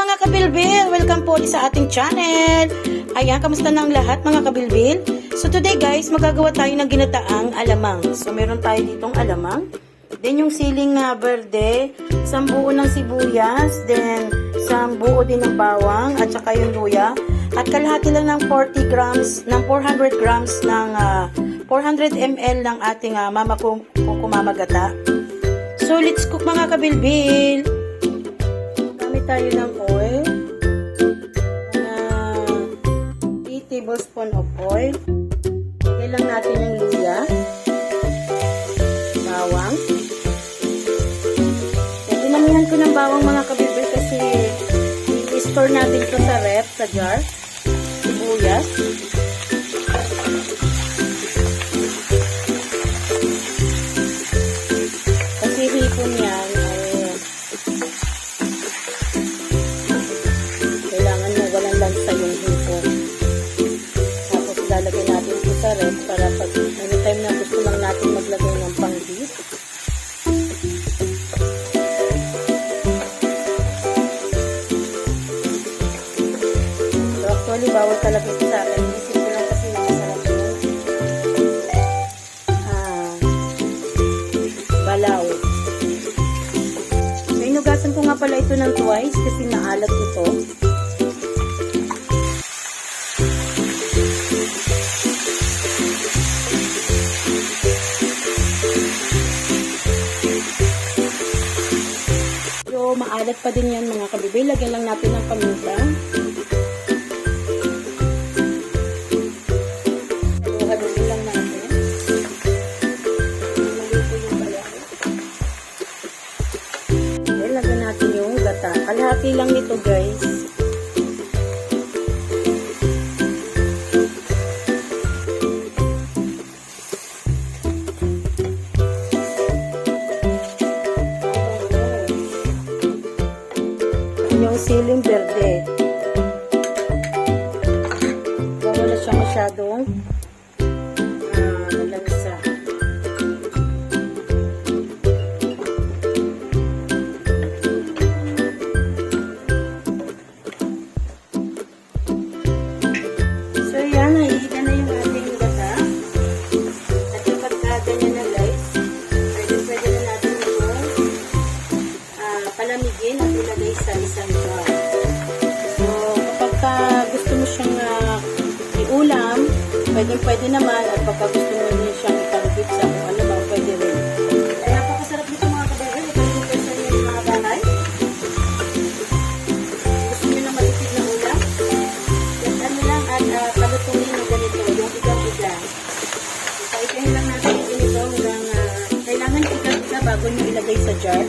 mga kabilbil! Welcome po sa ating channel! Ayan, kamusta na ang lahat mga kabilbil? So today guys, magagawa tayo ng ginataang alamang. So meron tayo ditong alamang. Then yung siling berde, isang buo ng sibuyas, then isang buo din ng bawang, at saka yung luya. At kalahati lang ng 40 grams, ng 400 grams ng 400 ml ng ating mama kukumamagata. So let's cook mga kabilbil! Gamit tayo ng oil. 3 tablespoon of oil. Lagyan lang natin yung luya. Bawang. Dinamihan ko ng bawang mga kabilbil kasi i-store natin ito sa ref, sa jar. Sibuyas. Kasi hipon yan. Kailangan mo walang lansa yung hipon. Tapos lalagay natin ito sa ref para pag anytime na gusto lang natin maglagay ng pang-beef. So actually bawal talaga ito sa akin. Isip ko lang kasi masarap yun. Balaw. So inugasan ko nga pala ito ng twice kasi naalat ito. So maalat pa din yan mga kabibi. Lagyan lang natin ng paminta. Haluin lang natin. Maluto yung balaw. Okay, lagyan natin yung gata. Kalahati lang nito guys. Yung siling berde. Wala siya masyadong lansa. So yan, naiiga na yung ating gata. At kapag ganyan na guys, pwede na natin ito palamigin at ilagay sa isang jar. So kapag gusto mo siyang iulam, pwede naman, at pagka gusto mo din siyang ipanggit sa kung ano ba, pwede rin. Kaya napakasarap nito mga kabayan. Ito yung person yung mga bahay. Gusto nyo na matipid na ulam? At ano lang, at palutunin na ganito, yung igang-iga. So ikahin lang natin yung ganito hanggang kailangan igang-iga bago nyo ilagay sa jar.